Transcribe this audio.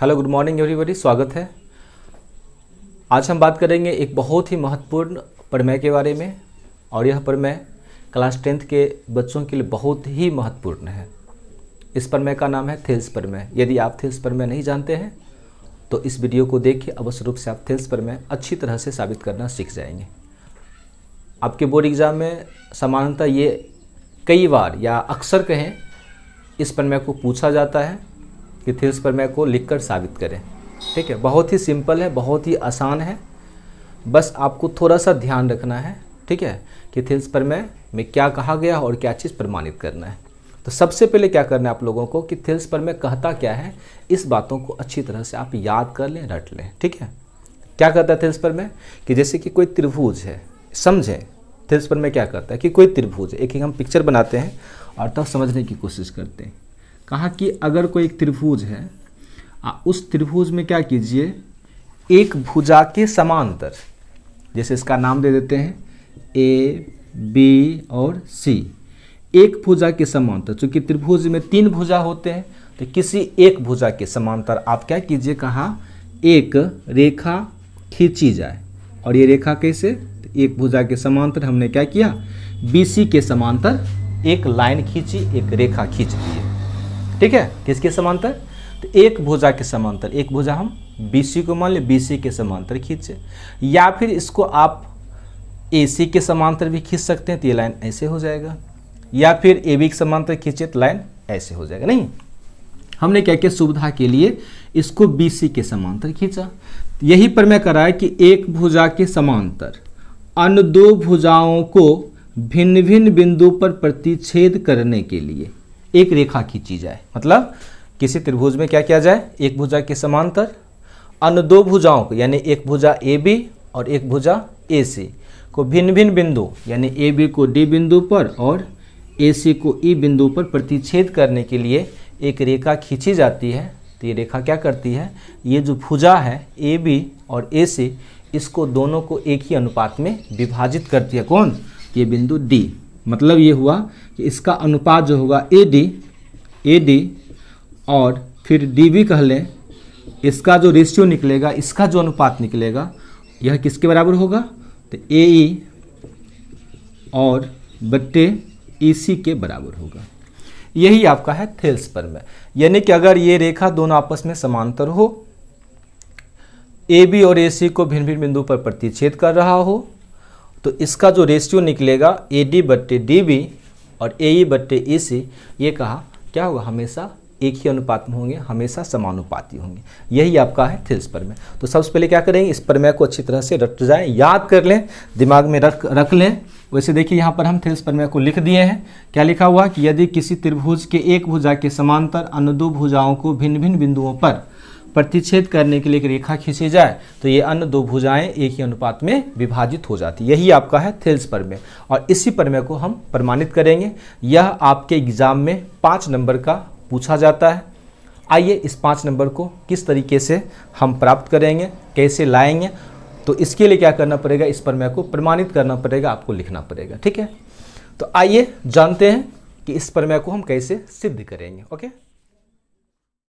Hello, good morning everybody, स्वागत है। आज हम बात करेंगे एक बहुत ही महत्वपूर्ण प्रमेय के बारे में और यह प्रमेय क्लास 10th के बच्चों के लिए बहुत ही महत्वपूर्ण है। इस प्रमेय का नाम है थेल्स प्रमेय। यदि आप थेल्स प्रमेय नहीं जानते हैं तो इस वीडियो को देख के अवश्य रूप से आप थेल्स प्रमेय अच्छी तरह से साबित करना सीख जाएंगे। आपके बोर्ड एग्जाम में सामान्यतः ये कई बार या अक्सर कहें इस प्रमेय को पूछा जाता है कि थेल्स प्रमेय को लिखकर साबित करें। ठीक है, बहुत ही सिंपल है, बहुत ही आसान है, बस आपको थोड़ा सा ध्यान रखना है। ठीक है, कि थेल्स प्रमेय में क्या कहा गया और क्या चीज़ प्रमाणित करना है। तो सबसे पहले क्या करना है आप लोगों को कि थेल्स प्रमेय कहता क्या है, इस बातों को अच्छी तरह से आप याद कर लें, रट लें। ठीक है, क्या कहता है थेल्स प्रमेय कि जैसे कि कोई त्रिभुज है, समझें थेल्स प्रमेय क्या कहता है कि कोई त्रिभुज है। एक हम पिक्चर बनाते हैं और तब समझने की कोशिश करते हैं। कहा कि अगर कोई एक त्रिभुज है, उस त्रिभुज में क्या कीजिए, एक भुजा के समांतर, जैसे इसका नाम दे देते हैं ए, बी और सी, एक भुजा के समांतर। चूंकि त्रिभुज में 3 भुजा होते हैं तो किसी एक भुजा के समांतर आप क्या कीजिए, कहा एक रेखा खींची जाए। और ये रेखा कैसे, तो एक भुजा के समांतर हमने क्या किया, BC के समांतर एक लाइन खींची, एक रेखा खींच दी है। ठीक है, किसके समांतर, तो एक भुजा के समांतर, एक भुजा हम BC को मान ले, BC के समांतर खींचे। या फिर इसको आप AC के समांतर भी खींच सकते हैं तो ये लाइन ऐसे हो जाएगा, या फिर AB के समांतर खींचे तो लाइन ऐसे हो जाएगा। नहीं, हमने क्या किया, सुविधा के लिए इसको BC के समांतर खींचा। यही प्रमेय करा है कि एक भुजा के समांतर अन्य 2 भुजाओं को भिन्न भिन्न बिंदु पर प्रतिच्छेद करने के लिए एक रेखा खींची जाए। मतलब किसी त्रिभुज में क्या किया जाए, एक भुजा के समांतर अन्य 2 भुजाओं को, यानी एक भुजा AB और एक भुजा AC को भिन्न भिन्न बिंदु, यानी AB को D बिंदु पर और AC को E बिंदु पर प्रतिच्छेद करने के लिए एक रेखा खींची जाती है। तो ये रेखा क्या करती है, ये जो भुजा है AB और AC, इसको दोनों को एक ही अनुपात में विभाजित करती है। कौन, ये बिंदु D। मतलब ये हुआ कि इसका अनुपात जो होगा AD और फिर DB कह लें, इसका जो रेशियो निकलेगा, इसका जो अनुपात निकलेगा, यह किसके बराबर होगा, तो AE और बट्टे EC के बराबर होगा। यही आपका है थेल्स प्रमेय। यानी कि अगर ये रेखा दोनों आपस में समांतर हो, AB और AC को भिन्न भिन्न बिंदु पर प्रतिच्छेद कर रहा हो, तो इसका जो रेशियो निकलेगा AD बट्टे DB और AE बट्टे EC, ये कहा क्या होगा, हमेशा एक ही अनुपात में होंगे, हमेशा समानुपाती होंगे। यही आपका है थेल्स प्रमेय। तो सबसे पहले क्या करेंगे, इस प्रमेय को अच्छी तरह से रट जाएं, याद कर लें, दिमाग में रख लें। वैसे देखिए यहाँ पर हम थेल्स प्रमेय को लिख दिए हैं। क्या लिखा हुआ कि यदि किसी त्रिभुज के एक भुजा के समांतर अन्य 2 भुजाओं को भिन्न भिन्न बिंदुओं पर प्रतिच्छेद करने के लिए एक रेखा खींची जाए तो ये अन्य 2 भुजाएं एक ही अनुपात में विभाजित हो जाती। यही आपका है थेल्स प्रमेय और इसी प्रमेय को हम प्रमाणित करेंगे। यह आपके एग्जाम में 5 नंबर का पूछा जाता है। आइए इस 5 नंबर को किस तरीके से हम प्राप्त करेंगे, कैसे लाएंगे, तो इसके लिए क्या करना पड़ेगा, इस प्रमेय को प्रमाणित करना पड़ेगा, आपको लिखना पड़ेगा। ठीक है, तो आइए जानते हैं कि इस प्रमेय को हम कैसे सिद्ध करेंगे। ओके।